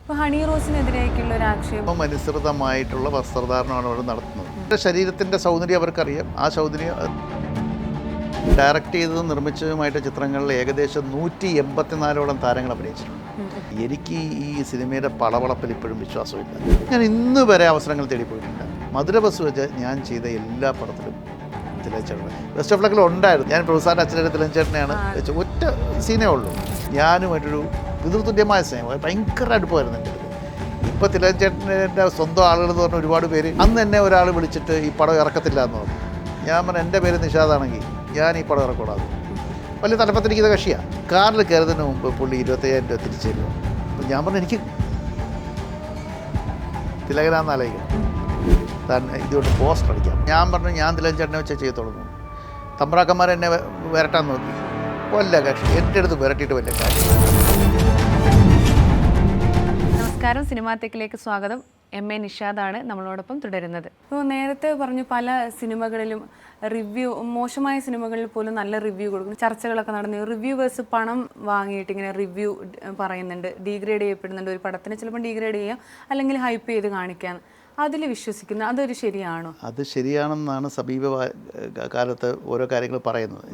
ഇപ്പോൾ ഹണി റോസിനെതിരെയൊക്കെയുള്ള ഒരു ആക്ഷേപം അനുസൃതമായിട്ടുള്ള വസ്ത്രധാരണമാണ് അവർ നടത്തുന്നത്. ശരീരത്തിൻ്റെ സൗന്ദര്യം അവർക്കറിയാം. ആ സൗന്ദര്യം ഡയറക്റ്റ് ചെയ്തതും നിർമ്മിച്ചതുമായിട്ട് ചിത്രങ്ങളിൽ ഏകദേശം 184ഓളം താരങ്ങൾ അഭിനയിച്ചിട്ടുണ്ട്. എനിക്ക് ഈ സിനിമയുടെ പളവളപ്പിൽ ഇപ്പോഴും വിശ്വാസമില്ല. ഞാൻ ഇന്ന് വരെ അവസരങ്ങൾ തേടിപ്പോയിട്ടുണ്ട്. മധുര ബസ് വെച്ച് ഞാൻ ചെയ്ത എല്ലാ പടത്തിലും തിലഞ്ചേട്ടൻ ബെസ്റ്റ് ഓഫ് ലക്കിൽ ഉണ്ടായിരുന്നു. ഞാൻ പ്രൊഫസറിൻ്റെ അച്ഛനെ തിലഞ്ചേട്ടനെയാണ് വെച്ച് ഒറ്റ സീനേ ഉള്ളൂ. ഞാനുമായിട്ടൊരു പിതൃതുല്യമായ സ്നേഹം, ഭയങ്കര അടുപ്പമായിരുന്നു എൻ്റെ അടുത്ത്. ഇപ്പോൾ തിലഞ്ചേട്ടൻ്റെ സ്വന്തം ആളുകൾ എന്ന് പറഞ്ഞ ഒരുപാട് പേര് അന്ന് എന്നെ ഒരാൾ വിളിച്ചിട്ട് ഈ പടം ഇറക്കത്തില്ല എന്ന് പറഞ്ഞു. ഞാൻ പറഞ്ഞു എൻ്റെ പേര് നിഷാദാണെങ്കിൽ ഞാൻ ഈ പടം ഇറക്കൂടാതെ. വലിയ തലപ്പത്തിരിക്കുന്ന കക്ഷിയാണ്. കാറിൽ കയറുന്നതിന് മുമ്പ് പുള്ളി 25,000 രൂപ തിരിച്ചു തരുമോ? അപ്പം ഞാൻ പറഞ്ഞു എനിക്ക് തിലകനാന്ന് ആലോചിക്കണം, ഇതുകൊണ്ട് പോസ്റ്റർ അടിക്കാം. ഞാൻ പറഞ്ഞു ഞാൻ തിലഞ്ചേട്ടനെ വെച്ചേ ചെയ്യത്തുള്ളൂ. തമ്പ്രാക്കന്മാർ എന്നെ വരട്ടാൻ നോക്കി. വല്ല കക്ഷി എൻ്റെ അടുത്ത് വരട്ടിയിട്ട് വല്ല കാര്യം. നമസ്കാരം, സിനിമാത്തേക്കിലേക്ക് സ്വാഗതം. എം.എ. നിഷാദാണ് നമ്മളോടൊപ്പം തുടരുന്നത്. ഇപ്പോൾ നേരത്തെ പറഞ്ഞു പല സിനിമകളിലും റിവ്യൂ, മോശമായ സിനിമകളിൽ പോലും നല്ല റിവ്യൂ കൊടുക്കും, ചർച്ചകളൊക്കെ നടന്നു. റിവ്യൂവേഴ്സ് പണം വാങ്ങിയിട്ട് ഇങ്ങനെ റിവ്യൂ പറയുന്നുണ്ട്, ഡീഗ്രേഡ് ചെയ്യപ്പെടുന്നുണ്ട്. ഒരു പടത്തിന് ചിലപ്പോൾ ഡീഗ്രേഡ് ചെയ്യാം, അല്ലെങ്കിൽ ഹൈപ്പ് ചെയ്ത് കാണിക്കാം. അതിൽ വിശ്വസിക്കുന്ന അതൊരു ശരിയാണോ? അത് ശരിയാണെന്നാണ് സമീപ കാലത്ത് ഓരോ കാര്യങ്ങൾ പറയുന്നത്.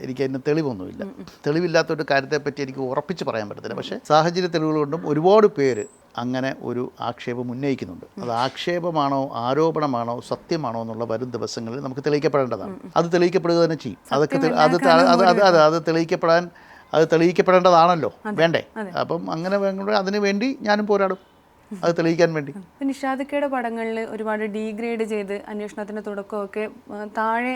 എനിക്കതിന് തെളിവൊന്നുമില്ല. തെളിവില്ലാത്തൊരു കാര്യത്തെപ്പറ്റി എനിക്ക് ഉറപ്പിച്ച് പറയാൻ പറ്റത്തില്ല. പക്ഷേ സാഹചര്യ തെളിവുകൾ കൊണ്ടും ഒരുപാട് പേര് അങ്ങനെ ഒരു ആക്ഷേപം ഉന്നയിക്കുന്നുണ്ട്. അത് ആക്ഷേപമാണോ ആരോപണമാണോ സത്യമാണോ എന്നുള്ള വരും ദിവസങ്ങളിൽ നമുക്ക് തെളിയിക്കപ്പെടേണ്ടതാണ്. അത് തെളിയിക്കപ്പെടുക തന്നെ ചെയ്യും. അത് തെളിയിക്കപ്പെടേണ്ടതാണല്ലോ, വേണ്ടേ? അപ്പം അങ്ങനെ അതിനു വേണ്ടി ഞാനും പോരാടും, അത് തെളിയിക്കാൻ വേണ്ടി. നിഷാദിക്കയുടെ പടങ്ങളിൽ ഒരുപാട് ഡീഗ്രേഡ് ചെയ്ത് അന്വേഷണത്തിൻ്റെ തുടക്കമൊക്കെ താഴെ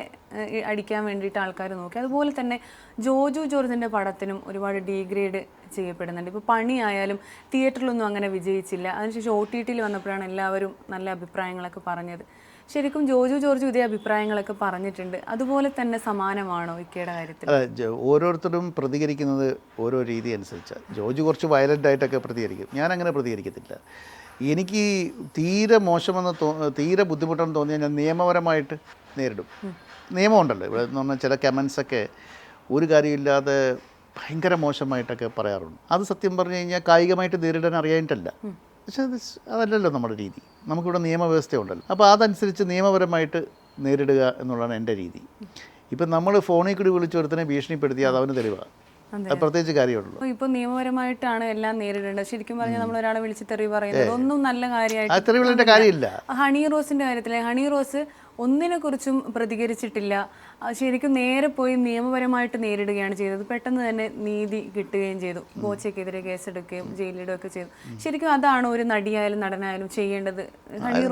അടിക്കാൻ വേണ്ടിയിട്ട് ആൾക്കാർ നോക്കി. അതുപോലെ തന്നെ ജോജു ജോർജിൻ്റെ പടത്തിനും ഒരുപാട് ഡീഗ്രേഡ് ചെയ്യപ്പെടുന്നുണ്ട്. ഇപ്പോൾ പണിയായാലും തിയേറ്ററിലൊന്നും അങ്ങനെ വിജയിച്ചില്ല. അതിനുശേഷം OTT വന്നപ്പോഴാണ് എല്ലാവരും നല്ല അഭിപ്രായങ്ങളൊക്കെ പറഞ്ഞത്. ശരിക്കും ജോജു ജോർജ് ഇതേ അഭിപ്രായങ്ങളൊക്കെ പറഞ്ഞിട്ടുണ്ട്. അതുപോലെ തന്നെ സമാനമാണോ ഇക്കയുടെ കാര്യത്തിൽ? ഓരോരുത്തരും പ്രതികരിക്കുന്നത് ഓരോ രീതി അനുസരിച്ചാണ്. ജോജു കുറച്ച് വയലൻ്റ് ആയിട്ടൊക്കെ പ്രതികരിക്കും. ഞാനങ്ങനെ പ്രതികരിക്കത്തില്ല. എനിക്ക് തീരെ മോശമെന്ന് തീരെ ബുദ്ധിമുട്ടെന്ന് തോന്നിയാൽ ഞാൻ നിയമപരമായിട്ട് നേരിടും. നിയമമുണ്ടല്ലോ ഇവിടെ എന്ന് പറഞ്ഞാൽ ചില കമൻസൊക്കെ ഒരു കാര്യമില്ലാതെ ഭയങ്കര മോശമായിട്ടൊക്കെ പറയാറുണ്ട്. അത് സത്യം പറഞ്ഞു കഴിഞ്ഞാൽ കായികമായിട്ട് നേരിടാൻ അറിയാനിട്ടല്ല. പക്ഷേ അതല്ലല്ലോ നമ്മുടെ രീതി. നമുക്കിവിടെ നിയമവ്യവസ്ഥയുണ്ടല്ലോ. അപ്പോൾ അതനുസരിച്ച് നിയമപരമായിട്ട് നേരിടുക എന്നുള്ളതാണ് എൻ്റെ രീതി. ഇപ്പം നമ്മൾ ഫോണിൽ കൂടി വിളിച്ചൊരുത്തനെ ഭീഷണിപ്പെടുത്തി അത് അവന് തെളിവാണ്. അത് പ്രത്യേകിച്ച് കാര്യമുള്ളൂ. ഇപ്പോൾ നിയമപരമായിട്ടാണ് എല്ലാം നേരിടേണ്ടത്. ശരിക്കും പറഞ്ഞാൽ നമ്മൾ ഒരാളെ വിളിച്ച് തെറി പറയുന്നത് ഒന്നും നല്ല കാര്യമായിട്ട് തെറിവിളിൻ്റെ കാര്യമില്ല. ഹണി റോസിൻ്റെ കാര്യത്തിൽ ഹണി റോസ് ഒന്നിനെക്കുറിച്ചും പ്രതികരിച്ചിട്ടില്ല. ശരിക്കും നേരെ പോയി നിയമപരമായിട്ട് നേരിടുകയാണ് ചെയ്തത്. പെട്ടെന്ന് തന്നെ നീതി കിട്ടുകയും ചെയ്തു. ബോച്ചയ്ക്കെതിരെ കേസെടുക്കുകയും ജയിലിടുകയൊക്കെ ചെയ്തു. ശരിക്കും അതാണ് ഒരു നടിയായാലും നടനായാലും ചെയ്യേണ്ടത്.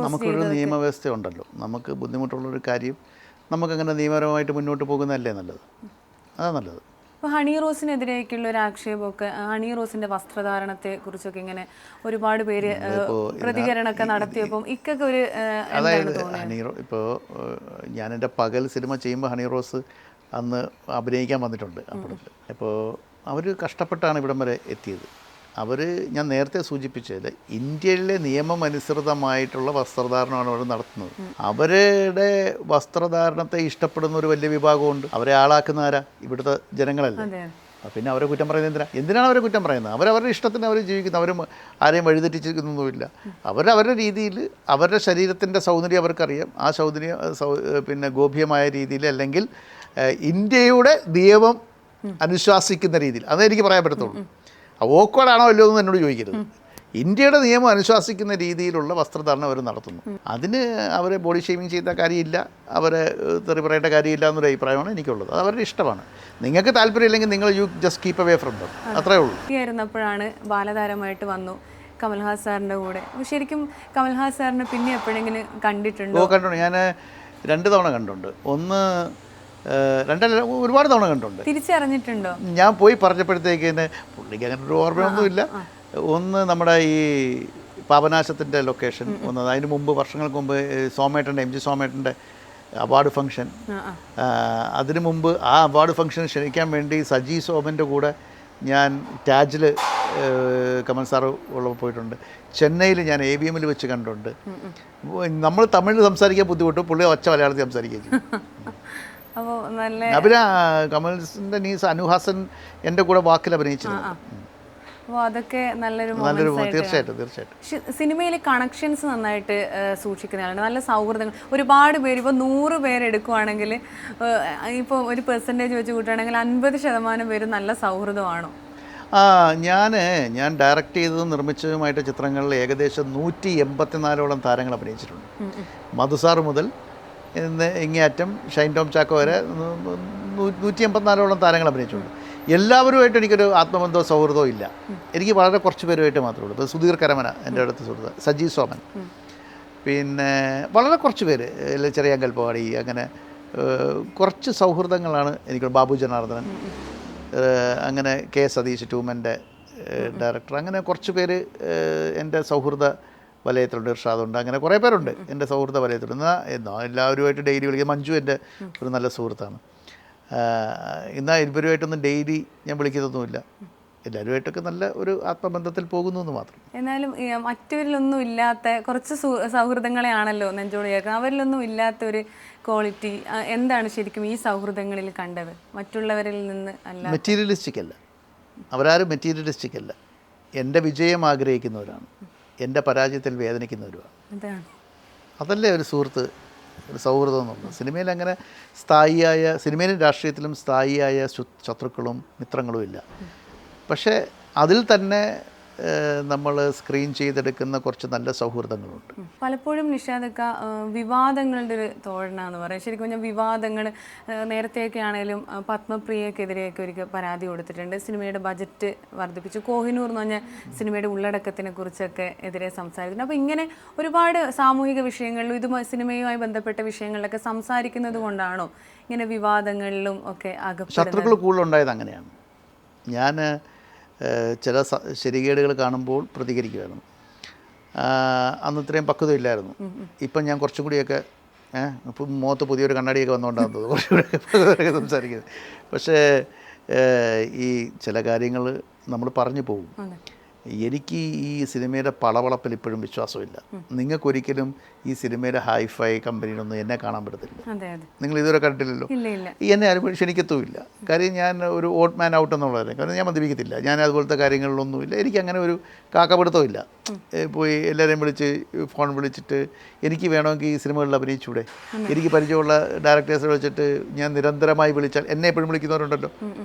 നമുക്കൊരു നിയമവ്യവസ്ഥ ഉണ്ടല്ലോ. നമുക്ക് ബുദ്ധിമുട്ടുള്ളൊരു കാര്യം നമുക്കങ്ങനെ നിയമപരമായിട്ട് മുന്നോട്ട് പോകുന്നതല്ലേ നല്ലത്. അതാണ് നല്ലത്. ഇപ്പോൾ ഹണി റോസിനെതിരെയൊക്കെയുള്ള ഒരു ആക്ഷേപമൊക്കെ, ഹണി റോസിൻ്റെ വസ്ത്രധാരണത്തെ കുറിച്ചൊക്കെ ഇങ്ങനെ ഒരുപാട് പേര് പ്രതികരണമൊക്കെ നടത്തിയപ്പം ഇക്കൊക്കെ ഒരു ഇപ്പോൾ ഞാൻ എൻ്റെ പകൽ സിനിമ ചെയ്യുമ്പോൾ ഹണി റോസ് അന്ന് അഭിനയിക്കാൻ വന്നിട്ടുണ്ട്. അപ്പോൾ അവർ കഷ്ടപ്പെട്ടാണ് ഇവിടം വരെ എത്തിയത്. ഞാൻ നേരത്തെ സൂചിപ്പിച്ചത് ഇന്ത്യയിലെ നിയമം അനുസൃതമായിട്ടുള്ള വസ്ത്രധാരണമാണ് അവർ നടത്തുന്നത്. അവരുടെ വസ്ത്രധാരണത്തെ ഇഷ്ടപ്പെടുന്ന ഒരു വലിയ വിഭാഗമുണ്ട്. അവരെ ആളാക്കുന്ന ആരാ? ഇവിടുത്തെ ജനങ്ങളല്ലേ. പിന്നെ അവരെ കുറ്റം പറയുന്നത് എന്തിനാണ് അവരെ കുറ്റം പറയുന്നത്? അവരവരുടെ ഇഷ്ടത്തിന് അവർ ജീവിക്കുന്നു. അവരും ആരെയും വഴിതെറ്റിച്ചിരിക്കുന്നൊന്നുമില്ല. അവരവരുടെ രീതിയിൽ അവരുടെ ശരീരത്തിൻ്റെ സൗന്ദര്യം അവർക്കറിയാം. ആ സൗന്ദര്യം പിന്നെ ഗോപ്യമായ രീതിയിൽ, അല്ലെങ്കിൽ ഇന്ത്യയുടെ നിയമം അനുശാസിക്കുന്ന രീതിയിൽ, അതേ എനിക്ക് പറയാൻ പറ്റത്തുള്ളൂ. ഓക്വേഡാണോ അല്ലോ എന്ന് എന്നോട് ചോദിക്കരുത്. ഇന്ത്യയുടെ നിയമം അനുശാസിക്കുന്ന രീതിയിലുള്ള വസ്ത്രധാരണം അവർ നടത്തുന്നു. അതിന് അവരെ ബോഡി ഷേമിങ് ചെയ്ത കാര്യമില്ല, അവരെ തെറി പറയേണ്ട കാര്യമില്ല എന്നൊരു അഭിപ്രായമാണ് എനിക്കുള്ളത്. അത് അവരുടെ ഇഷ്ടമാണ്. നിങ്ങൾക്ക് താല്പര്യമില്ലെങ്കിൽ നിങ്ങൾ just keep away from them, അത്രേ ഉള്ളൂ. ആയിരുന്നപ്പോഴാണ് ബാലതാരമായിട്ട് വന്നു കമൽഹാസ് സാറിൻ്റെ കൂടെ. ശരിക്കും കമൽഹാസ് സാറിനെ പിന്നെ എപ്പോഴെങ്കിലും കണ്ടിട്ടുണ്ടോ? കണ്ടിട്ടുണ്ട്. ഞാൻ 2 തവണ കണ്ടിട്ടുണ്ട്. ഒരുപാട് തവണ കണ്ടിട്ടുണ്ട്. തിരിച്ചറിഞ്ഞിട്ടുണ്ടോ? ഞാൻ പോയി പറഞ്ഞപ്പോഴത്തേക്ക് പുള്ളിക്ക് അങ്ങനെ ഒരു ഓർമ്മയൊന്നുമില്ല. ഒന്ന് നമ്മുടെ ഈ പാപനാശത്തിൻ്റെ ലൊക്കേഷൻ വന്നത്, അതിന് മുമ്പ് വർഷങ്ങൾക്ക് മുമ്പ് MG സോമേട്ടൻ്റെ അവാർഡ് ഫംഗ്ഷൻ. അതിനു മുമ്പ് ആ അവാർഡ് ഫംഗ്ഷൻ ക്ഷണിക്കാൻ വേണ്ടി സജി സോമൻ്റെ കൂടെ ഞാൻ ടാജിൽ കമൽ സാറ് ഉള്ളപ്പോൾ പോയിട്ടുണ്ട്. ചെന്നൈയിൽ ഞാൻ AVM വെച്ച് കണ്ടിട്ടുണ്ട്. നമ്മൾ തമിഴിൽ സംസാരിക്കാൻ ബുദ്ധിമുട്ട്, പുള്ളി ഒച്ച മലയാളത്തിൽ സംസാരിക്കുകയും ചെയ്യും. പിന്നെ കമൽസിൻ്റെ നീസ് അനുഹാസൻ എൻ്റെ കൂടെ വാക്കിൽ അഭിനയിച്ചിരുന്നു. അപ്പോൾ അതൊക്കെ നല്ലൊരു തീർച്ചയായിട്ടും. സിനിമയിൽ കണക്ഷൻസ് നന്നായിട്ട് സൂക്ഷിക്കുന്നതാണ്, നല്ല സൗഹൃദങ്ങൾ. ഒരുപാട് പേര് ഇപ്പോൾ 100 പേരെടുക്കുവാണെങ്കിൽ ഇപ്പോൾ ഒരു പെർസെൻറ്റേജ് വെച്ച് കൂട്ടുകയാണെങ്കിൽ 50% പേര് നല്ല സൗഹൃദമാണോ? ഞാൻ ഡയറക്റ്റ് ചെയ്തതും നിർമ്മിച്ചതുമായിട്ട് ചിത്രങ്ങളിൽ ഏകദേശം 184ഓളം താരങ്ങൾ അഭിനയിച്ചിട്ടുണ്ട്. മധുസാർ മുതൽ ഇങ്ങേയറ്റം ഷൈൻ ടോം ചാക്കോ വരെ 184ഓളം താരങ്ങൾ അഭിനയിച്ചിട്ടുണ്ട്. എല്ലാവരുമായിട്ട് എനിക്കൊരു ആത്മബന്ധമോ സൗഹൃദമോ ഇല്ല. എനിക്ക് വളരെ കുറച്ച് പേരുമായിട്ട് മാത്രമേ ഉള്ളൂ. ഇപ്പോൾ സുധീർ കരമന എൻ്റെ അടുത്ത് സുഹൃത്ത്, സജീവ് സോമൻ, പിന്നെ വളരെ കുറച്ച് പേര്, ചെറിയ കൽപ്പവാടി, അങ്ങനെ കുറച്ച് സൗഹൃദങ്ങളാണ് എനിക്ക്. ബാബു ജനാർദ്ദനൻ, അങ്ങനെ കെ സതീഷ്, ട്യൂമൻ്റെ ഡയറക്ടർ, അങ്ങനെ കുറച്ച് പേര് എൻ്റെ സൗഹൃദ വലയത്തിലുണ്ട്. ഇർഷാദുണ്ട്, അങ്ങനെ കുറേ പേരുണ്ട് എൻ്റെ സൗഹൃദ വലയത്തിലുണ്ട്. എന്നാൽ എല്ലാവരുമായിട്ട് ഡെയിലി വിളിക്കുക. മഞ്ജു എൻ്റെ ഒരു നല്ല സുഹൃത്താണ്. എന്നാൽ ഇവരുമായിട്ടൊന്നും ഡെയിലി ഞാൻ വിളിക്കുന്നൊന്നുമില്ല. എല്ലാവരുമായിട്ടൊക്കെ നല്ല ഒരു ആത്മബന്ധത്തിൽ പോകുന്നു എന്ന് മാത്രം. എന്നാലും മറ്റവരിലൊന്നും ഇല്ലാത്ത കുറച്ച് സൗഹൃദങ്ങളെയാണല്ലോ നെഞ്ചോട് ചേർക്കുന്നത്. അവരിലൊന്നും ഇല്ലാത്ത ഒരു ക്വാളിറ്റി എന്താണ് ശരിക്കും ഈ സൗഹൃദങ്ങളിൽ കണ്ടത് മറ്റുള്ളവരിൽ നിന്ന്? അല്ല, മെറ്റീരിയലിസ്റ്റിക് അല്ല, അവരാരും മെറ്റീരിയലിസ്റ്റിക് അല്ല. എൻ്റെ വിജയം ആഗ്രഹിക്കുന്നവരാണ്, എൻ്റെ പരാജയത്തിൽ വേദനിക്കുന്നവരുമാണ്. അതല്ലേ ഒരു സുഹൃത്ത്, ഒരു സൗഹൃദം എന്നുള്ളത്. സിനിമയിൽ അങ്ങനെ സിനിമയിലും രാഷ്ട്രീയത്തിലും സ്ഥായിയായ ശത്രുക്കളും മിത്രങ്ങളും ഇല്ല. പക്ഷേ അതിൽ തന്നെ നമ്മൾ സ്ക്രീൻ ചെയ്തെടുക്കുന്ന കുറച്ച് നല്ല സൗഹൃദങ്ങളുണ്ട്. പലപ്പോഴും നിഷാദക്ക വിവാദങ്ങളുടെ ഒരു തോഴനാന്ന് പറയാം. ശരിക്കും പറഞ്ഞാൽ വിവാദങ്ങൾ നേരത്തെയൊക്കെ ആണെങ്കിലും പത്മപ്രിയക്കെതിരെയൊക്കെ ഒരിക്കൽ പരാതി കൊടുത്തിട്ടുണ്ട്. സിനിമയുടെ ബജറ്റ് വർദ്ധിപ്പിച്ചു, കോഹിനൂർ എന്ന് പറഞ്ഞ സിനിമയുടെ ഉള്ളടക്കത്തിനെ കുറിച്ചൊക്കെ എതിരെ സംസാരിക്കുന്നു. അപ്പോൾ ഇങ്ങനെ ഒരുപാട് സാമൂഹിക വിഷയങ്ങളിലും സിനിമയുമായി ബന്ധപ്പെട്ട വിഷയങ്ങളിലൊക്കെ സംസാരിക്കുന്നത് കൊണ്ടാണോ ഇങ്ങനെ വിവാദങ്ങളിലും ഒക്കെ ശത്രുക്കൾ കൂടുതലുണ്ടായത്? അങ്ങനെയാണ്. ഞാൻ ചില ശരികേടുകൾ കാണുമ്പോൾ പ്രതികരിക്കുമായിരുന്നു. അന്ന് ഇത്രയും പക്വതയില്ലായിരുന്നു. ഇപ്പം ഞാൻ കുറച്ചും കൂടിയൊക്കെ ഇപ്പം മുഖത്ത് പുതിയൊരു കണ്ണാടിയൊക്കെ വന്നുകൊണ്ടാകുന്നത് കുറച്ചുകൂടിയൊക്കെ സംസാരിക്കുന്നത്. പക്ഷേ ഈ ചില കാര്യങ്ങൾ നമ്മൾ പറഞ്ഞു പോകും. എനിക്ക് ഈ സിനിമയുടെ പളവളപ്പിൽ ഇപ്പോഴും വിശ്വാസമില്ല. നിങ്ങൾക്കൊരിക്കലും ഈ സിനിമയുടെ ഹൈഫൈ കമ്പനിയിലൊന്നും എന്നെ കാണാൻ പറ്റത്തില്ല. നിങ്ങൾ ഇതുവരെ കണ്ടിട്ടില്ലല്ലോ. എന്നെ ആരും ക്ഷണിക്കത്തുമില്ല. കാര്യം ഞാൻ ഒരു ഓട്ട് മാൻ ഔട്ട് എന്നുള്ളത്. കാരണം ഞാൻ മദ്യപിക്കത്തില്ല, ഞാൻ അതുപോലത്തെ കാര്യങ്ങളിലൊന്നുമില്ല. എനിക്കങ്ങനെ ഒരു കാക്കപിടുത്തമില്ല. പോയി എല്ലാവരെയും വിളിച്ച് ഫോൺ വിളിച്ചിട്ട് എനിക്ക് വേണമെങ്കിൽ ഈ സിനിമകളിൽ അഭിനയിച്ചൂടെ, എനിക്ക് പരിചയമുള്ള ഡയറക്ടേഴ്സിനെ വിളിച്ചിട്ട് ഞാൻ നിരന്തരമായി വിളിച്ചാൽ എന്നെ എപ്പോഴും വിളിക്കുന്നവരുണ്ടല്ലോ.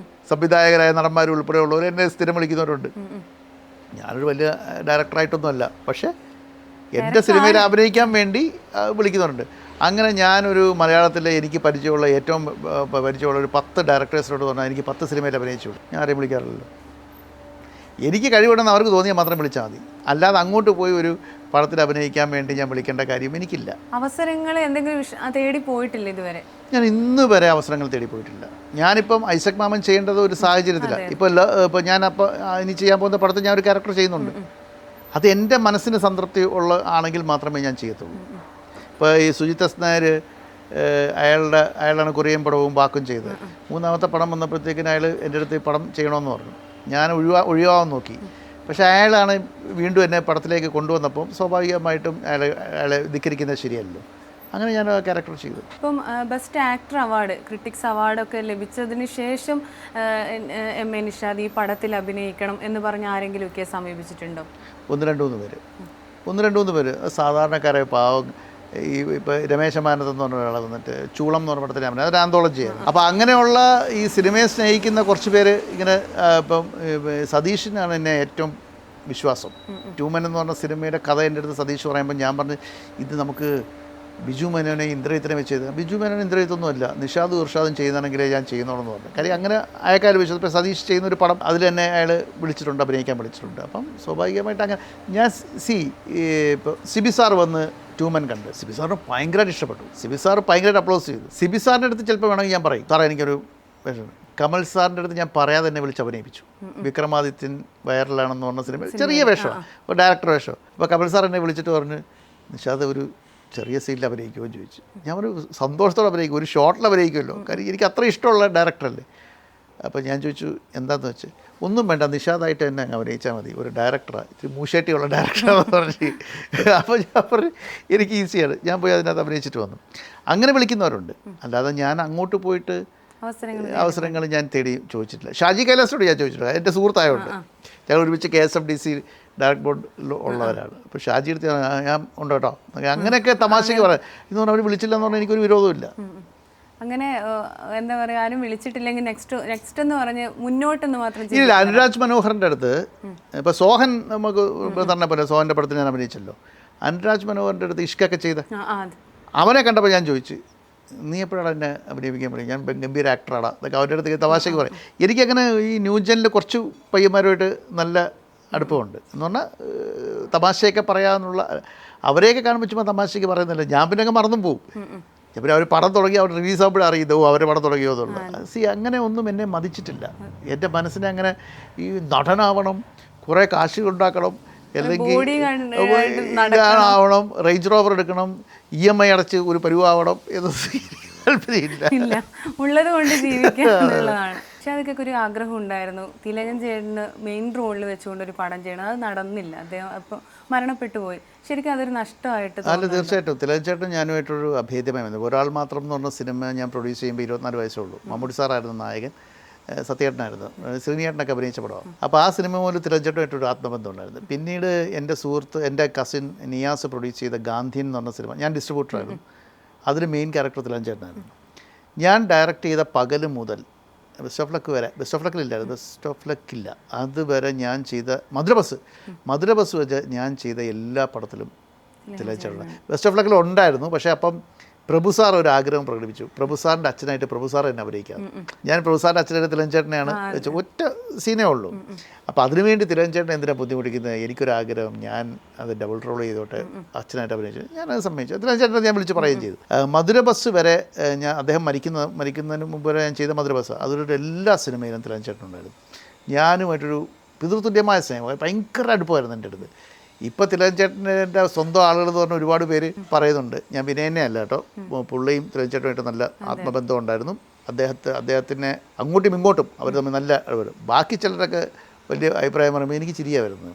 സംവിധായകരായ നടന്മാർ ഉൾപ്പെടെയുള്ളവർ എന്നെ സ്ഥിരം വിളിക്കുന്നവരുണ്ട്. ഞാനൊരു വലിയ ഡയറക്ടറായിട്ടൊന്നുമല്ല, പക്ഷേ എൻ്റെ സിനിമയിൽ അഭിനയിക്കാൻ വേണ്ടി വിളിക്കുന്നുണ്ട്. അങ്ങനെ ഞാനൊരു മലയാളത്തിലെ എനിക്ക് പരിചയമുള്ള ഏറ്റവും പരിചയമുള്ള ഒരു 10 ഡയറക്ടേഴ്സിനോട് പറഞ്ഞാൽ എനിക്ക് 10 സിനിമയിൽ അഭിനയിച്ചു. ഞാൻ ആരെയും വിളിക്കാറില്ലല്ലോ. എനിക്ക് കഴിവുണ്ടെന്ന് അവർക്ക് തോന്നിയാൽ മാത്രം വിളിച്ചാൽ മതി. അല്ലാതെ അങ്ങോട്ട് പോയി ഒരു പടത്തിൽ അഭിനയിക്കാൻ വേണ്ടി ഞാൻ വിളിക്കേണ്ട കാര്യം എനിക്കില്ല. അവസരങ്ങൾ എന്തെങ്കിലും തേടി പോയിട്ടില്ല ഇതുവരെ? ഞാൻ ഇന്ന് വരെ അവസരങ്ങൾ തേടി പോയിട്ടില്ല. ഞാനിപ്പം ഐസക് മാമൻ ചെയ്യേണ്ടത് ഒരു സാഹചര്യത്തിലാണ്. ഇപ്പോൾ ഞാനപ്പോൾ ഇനി ചെയ്യാൻ പോകുന്ന പടത്തിൽ ഞാൻ ഒരു ക്യാരക്ടർ ചെയ്യുന്നുണ്ട്. അത് എൻ്റെ മനസ്സിന് സംതൃപ്തി ആണെങ്കിൽ മാത്രമേ ഞാൻ ചെയ്യത്തുള്ളൂ. ഇപ്പോൾ ഈ സുജിത് എസ് നായർ അയാളാണ് കൊറിയൻ പടവും ബാക്കും ചെയ്തത്. 3ാമത്തെ പടം വന്നപ്പോഴത്തേക്കിന് അയാൾ എൻ്റെ അടുത്ത് ഈ പടം ചെയ്യണമെന്ന് പറഞ്ഞു. ഞാൻ ഒഴിവാകാൻ നോക്കി. പക്ഷേ അയാളാണ് വീണ്ടും എന്നെ പടത്തിലേക്ക് കൊണ്ടുവന്നപ്പം സ്വാഭാവികമായിട്ടും അയാളെ ധിക്കരിക്കുന്നത് ശരിയല്ലോ. അങ്ങനെ ഞാൻ ആ ക്യാരക്ടർ ചെയ്തു. ഇപ്പം ബെസ്റ്റ് ആക്ടർ അവാർഡ്, ക്രിട്ടിക്സ് അവാർഡൊക്കെ ലഭിച്ചതിന് ശേഷം എം.എ. നിഷാദ് ഈ പടത്തിൽ അഭിനയിക്കണം എന്ന് പറഞ്ഞ് ആരെങ്കിലും ഒക്കെ സമീപിച്ചിട്ടുണ്ടോ? 1-2 പേര് സാധാരണക്കാരെ പാവം. ഈ ഇപ്പോൾ രമേശ മാനത്ത് എന്ന് പറഞ്ഞ ഒരാളെ വന്നിട്ട് ചൂളം എന്ന് പറഞ്ഞ പടത്തിൽ അതൊരു ആന്തോളജിയാണ്. അപ്പോൾ അങ്ങനെയുള്ള ഈ സിനിമയെ സ്നേഹിക്കുന്ന കുറച്ച് പേര് ഇങ്ങനെ ഇപ്പം സതീഷിനാണ് എന്നെ ഏറ്റവും വിശ്വാസം. ട്യൂമൻ എന്ന് പറഞ്ഞ സിനിമയുടെ കഥ എൻ്റെ അടുത്ത് സതീഷ് പറയുമ്പോൾ ഞാൻ പറഞ്ഞു, ഇത് നമുക്ക് ബിജു മേനോനെ ഇന്ദ്രജിത്തിനെ വെച്ച് ചെയ്ത്. ബിജു മേനോൻ ഇന്ദ്രജിത്തൊന്നുമല്ല, നിഷാദും ഇർഷാദും ചെയ്യുന്നതാണെങ്കിലേ ഞാൻ ചെയ്യുന്നുള്ളൂ പറഞ്ഞു. കാര്യം അങ്ങനെ അയാൾക്കാർ വിശ്വസിച്ചു. ഇപ്പോൾ സതീഷ് ചെയ്യുന്നൊരു പടം അതിൽ തന്നെ അയാൾ വിളിച്ചിട്ടുണ്ട്, അഭിനയിക്കാൻ വിളിച്ചിട്ടുണ്ട്. അപ്പം സ്വാഭാവികമായിട്ട് അങ്ങനെ ഞാൻ ഇപ്പോൾ സിബി സാർ വന്ന് ട്യൂമൻ കണ്ട് സിബി സാറിന് ഭയങ്കരമായിട്ട് ഇഷ്ടപ്പെട്ടു. സിബി സാർ ഭയങ്കരമായിട്ട് അപ്ലോസ് ചെയ്തു. സിബി സാറിൻ്റെ അടുത്ത് ചിലപ്പോൾ വേണമെങ്കിൽ ഞാൻ പറയും, സാറേ എനിക്കൊരു വിഷമം. കമൽ സാറിൻ്റെ അടുത്ത് ഞാൻ പറയാതെ തന്നെ വിളിച്ച് അഭിനയിപ്പിച്ചു. വിക്രമാദിത്യൻ വൈറലാണെന്ന് പറഞ്ഞ സിനിമ ചെറിയ വേഷമാണ്, അപ്പോൾ ഡയറക്ടർ വേഷം. അപ്പോൾ കമൽ സാർ എന്നെ വിളിച്ചിട്ട് പറഞ്ഞ്, നിഷാദ് ഒരു ചെറിയ സീനിൽ അഭിനയിക്കുമോ എന്ന് ചോദിച്ചു. ഞാൻ ഒരു സന്തോഷത്തോടെ അഭിനയിക്കും, ഒരു ഷോട്ടിൽ അഭിനയിക്കുമല്ലോ, കാര്യം എനിക്ക് അത്ര ഇഷ്ടമുള്ള ഡയറക്ടറല്ലേ. അപ്പോൾ ഞാൻ ചോദിച്ചു എന്താണെന്ന് വെച്ച്, ഒന്നും വേണ്ട നിഷാദായിട്ട് തന്നെ അങ്ങ് അഭിനയിച്ചാൽ മതി, ഒരു ഡയറക്ടറാണ്, ഇത്തിരി മൂശേട്ടിയുള്ള ഡയറക്ടറാണെന്ന് പറഞ്ഞ്. അപ്പോൾ ഞാൻ പറഞ്ഞു എനിക്ക് ഈസിയാണ്, ഞാൻ പോയി അതിനകത്ത് അഭിനയിച്ചിട്ട് വന്നു. അങ്ങനെ വിളിക്കുന്നവരുണ്ട്. അല്ലാതെ ഞാൻ അങ്ങോട്ട് പോയിട്ട് അവസരങ്ങൾ ഞാൻ തേടി ചോദിച്ചിട്ടില്ല. ഷാജി കൈലാസോട് ഞാൻ ചോദിച്ചിട്ടില്ല, എൻ്റെ സുഹൃത്തായതുകൊണ്ട്. ഞങ്ങൾ ഒരുമിച്ച് KSFDC ഡയറക്ട് ബോർഡിൽ ഉള്ളവരാണ്. അപ്പോൾ ഷാജി എടുത്ത് ഞാൻ ഉണ്ട് കേട്ടോ, അങ്ങനെയൊക്കെ തമാശയ്ക്ക് പറയാം. ഇന്ന് പറഞ്ഞാൽ അവർ വിളിച്ചില്ലെന്ന് പറഞ്ഞാൽ എനിക്കൊരു വിരോധമില്ല. അങ്ങനെ എന്താ പറയുക, ആരും വിളിച്ചിട്ടില്ലെങ്കിൽ നെക്സ്റ്റ് എന്ന് പറഞ്ഞ് മുന്നോട്ടെന്ന് മാത്രം ഇല്ല. അനുരാജ് മനോഹറിൻ്റെ അടുത്ത് ഇപ്പോൾ സോഹൻ നമുക്ക് പറഞ്ഞ പോലെ സോഹൻ്റെ പടത്തിൽ ഞാൻ അഭിനയിച്ചല്ലോ. അനുരാജ് മനോഹറിൻ്റെ അടുത്ത് ഇഷ്കൊക്കെ ചെയ്ത അവനെ കണ്ടപ്പോൾ ഞാൻ ചോദിച്ചു, നീ എപ്പോഴാണ് എന്നെ അഭിനയിപ്പിക്കാൻ പറയും, ഞാൻ ഗംഭീര ആക്ടറാടാ എന്നൊക്കെ അവരുടെ അടുത്ത് തമാശയ്ക്ക് പറയും. എനിക്കങ്ങനെ ഈ ന്യൂജനിൽ കുറച്ച് പയ്യന്മാരുമായിട്ട് നല്ല അടുപ്പമുണ്ട് എന്ന് പറഞ്ഞാൽ തമാശയൊക്കെ പറയാമെന്നുള്ള. അവരെയൊക്കെ കാണുമ്പോൾ ചുമ്മാ തമാശയ്ക്ക് പറയുന്നില്ല, ഞാൻ പിന്നെ അങ്ങ് മറന്നും പോകും. പിന്നെ അവർ പടം തുടങ്ങി അവർ റിലീസ് ആകുമ്പോഴേ അറിയുന്നു അവരെ പടം തുടങ്ങിയോ എന്നുള്ളത്. അങ്ങനെ ഒന്നും എന്നെ മതിച്ചിട്ടില്ല. എൻ്റെ മനസ്സിനെ അങ്ങനെ ഈ നടനാവണം, കുറേ കാശ് ഉണ്ടാക്കണം, അല്ലെങ്കിൽ ആവണം, റേഞ്ച് റോവർ എടുക്കണം, EMI അടച്ച് ഒരു പരുവാവണം എന്നൊന്നും താല്പര്യമില്ല. ഉള്ളത് കൊണ്ട് ജീവിക്കാനുള്ളതാണ്. പക്ഷെ അതൊക്കെ ഒരു ആഗ്രഹം ഉണ്ടായിരുന്നു. തിലകൻ ചേട്ടന് മെയിൻ റോളിൽ വെച്ചുകൊണ്ട് ഒരു പടം ചെയ്യണം, അത് നടന്നില്ല. അദ്ദേഹം അപ്പോൾ മരണപ്പെട്ടു പോയി. ശരിക്കും അതൊരു നഷ്ടമായിട്ട്. അല്ല, തീർച്ചയായിട്ടും തിലകൻ ചേട്ടൻ ഞാനുമായിട്ടൊരു അഭേദ്യമായി വന്നു. ഒരാൾ മാത്രം എന്ന് പറഞ്ഞ സിനിമ ഞാൻ പ്രൊഡ്യൂസ് ചെയ്യുമ്പോൾ 24 വയസ്സേ ഉള്ളൂ. മമ്മൂട്ടി സാറായിരുന്നു നായകൻ, സത്യേട്ടനായിരുന്നു, ശ്രീനിയേട്ടനൊക്കെ അഭിനയിച്ച പടമാണ്. അപ്പോൾ ആ സിനിമ പോലും തിലകൻ ചേട്ടനായിട്ടൊരു ആത്മബന്ധം ഉണ്ടായിരുന്നു. പിന്നീട് എൻ്റെ സുഹൃത്ത്, എൻ്റെ കസിൻ നിയാസ് പ്രൊഡ്യൂസ് ചെയ്ത ഗാന്ധിയൻ എന്ന് പറഞ്ഞ സിനിമ, ഞാൻ ഡിസ്ട്രിബ്യൂട്ടറായിരുന്നു. അതിൽ മെയിൻ ക്യാരക്ടർ തിലകൻ ചേട്ടനായിരുന്നു. ഞാൻ ഡയറക്റ്റ് ചെയ്ത പകൽ മുതൽ ബെസ്റ്റ് ഓഫ് ലക്ക് വരെ, ബെസ്റ്റ് ഓഫ് ലക്കിലില്ലായിരുന്നു, ബെസ്റ്റ് ഓഫ് ലക്കില്ല, അതുവരെ ഞാൻ ചെയ്ത മധുര ബസ് വെച്ച് ഞാൻ ചെയ്ത എല്ലാ പടത്തിലും തിലകൻ ചേട്ടൻ. ബെസ്റ്റ് ഓഫ് ലക്കിൽ ഉണ്ടായിരുന്നു. പക്ഷേ അപ്പം പ്രഭു സാർ ഒരു ആഗ്രഹം പ്രകടിപ്പിച്ചു. പ്രഭു സാറിൻ്റെ അച്ഛനായിട്ട് പ്രഭു സാർ എന്നെ അഭിനയിക്കാം. ഞാൻ പ്രഭു സാറിൻ്റെ അച്ഛനായിട്ട് തിലകൻ ചേട്ടനെയാണ് വെച്ച് ഒറ്റ സീനേ ഉള്ളൂ. അപ്പോൾ അതിനുവേണ്ടി തിലകൻ ചേട്ടൻ എന്തിനാണ് ബുദ്ധിമുട്ടിക്കുന്നത്, എനിക്കൊരാഗ്രഹം, ഞാൻ അത് ഡബിൾ റോൾ ചെയ്തോട്ടെ അച്ഛനായിട്ട് അഭിനയിച്ചു. ഞാനത് സമ്മതിച്ചു. തിലകൻ ചേട്ടനെ ഞാൻ വിളിച്ച് പറയുകയും ചെയ്തു. മധുര ബസ് വരെ ഞാൻ അദ്ദേഹം മരിക്കുന്നതിന് മുമ്പ് വരെ ഞാൻ ചെയ്ത മധുര ബസ്, അതൊരു എല്ലാ സിനിമയിലും തിലകൻ ചേട്ടനുണ്ടായിരുന്നു. ഞാനുമായിട്ടൊരു പിതൃതുല്യമായ സ്നേഹം, ഭയങ്കര അടുപ്പമായിരുന്നു എൻ്റെ അടുത്ത്. ഇപ്പോൾ തിലകൻ ചേട്ടൻ്റെ സ്വന്തം ആളുകൾ എന്ന് പറഞ്ഞ ഒരുപാട് പേര് പറയുന്നുണ്ട്. ഞാൻ വിനയനെ അല്ല കേട്ടോ, പുള്ളിയും തിലകൻ ചേട്ടനുമായിട്ട് നല്ല ആത്മബന്ധം ഉണ്ടായിരുന്നു. അദ്ദേഹത്തിനെ അങ്ങോട്ടും ഇങ്ങോട്ടും അവർ തമ്മിൽ നല്ല ഇടപെടും. ബാക്കി ചിലരൊക്കെ വലിയ അഭിപ്രായം പറയുമ്പോൾ എനിക്ക് ചിരിയാണ് വരുന്നത്.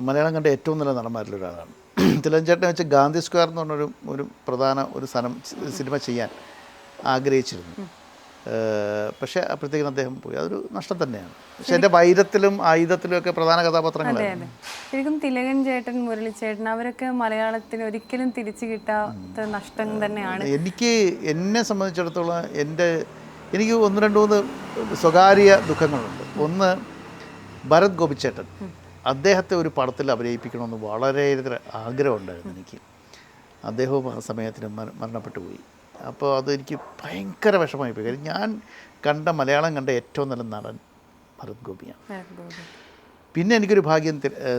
മലയാളം കണ്ട ഏറ്റവും നല്ല നടന്മാരിലൊരാളാണ് തിലകൻ ചേട്ടനെ വെച്ച് ഗാന്ധി സ്ക്വയർ എന്ന് പറഞ്ഞൊരു ഒരു പ്രധാന ഒരു സിനിമ ചെയ്യാൻ ആഗ്രഹിച്ചിരുന്നു. പക്ഷേ അപ്പോഴത്തേക്കും അദ്ദേഹം പോയി. അതൊരു നഷ്ടം തന്നെയാണ്. പക്ഷെ എൻ്റെ വൈരത്തിലും ആയുധത്തിലും ഒക്കെ പ്രധാന കഥാപാത്രങ്ങളാണ്. ശരിക്കും തിലകൻ ചേട്ടൻ, മുരളിച്ചേട്ടൻ, അവരൊക്കെ മലയാളത്തിന് ഒരിക്കലും തിരിച്ചു കിട്ടാത്ത നഷ്ടം തന്നെയാണ്. എന്നെ സംബന്ധിച്ചിടത്തോളം എനിക്ക് 1-2-3 സ്വകാര്യ ദുഃഖങ്ങളുണ്ട്. ഒന്ന്, ഭരത് ഗോപിച്ചേട്ടൻ, അദ്ദേഹത്തെ ഒരു പടത്തിൽ അഭിനയിപ്പിക്കണമെന്ന് വളരെയേറെ ആഗ്രഹമുണ്ടായിരുന്നു എനിക്ക്. അദ്ദേഹവും ആ സമയത്തിന് മരണപ്പെട്ടു പോയി. അപ്പോൾ അതെനിക്ക് ഭയങ്കര വിഷമമായി പോയി. കാര്യം ഞാൻ മലയാളം കണ്ട ഏറ്റവും നല്ല നടൻ ഭരത് ഗോപിയാണ്. പിന്നെ എനിക്കൊരു ഭാഗ്യം,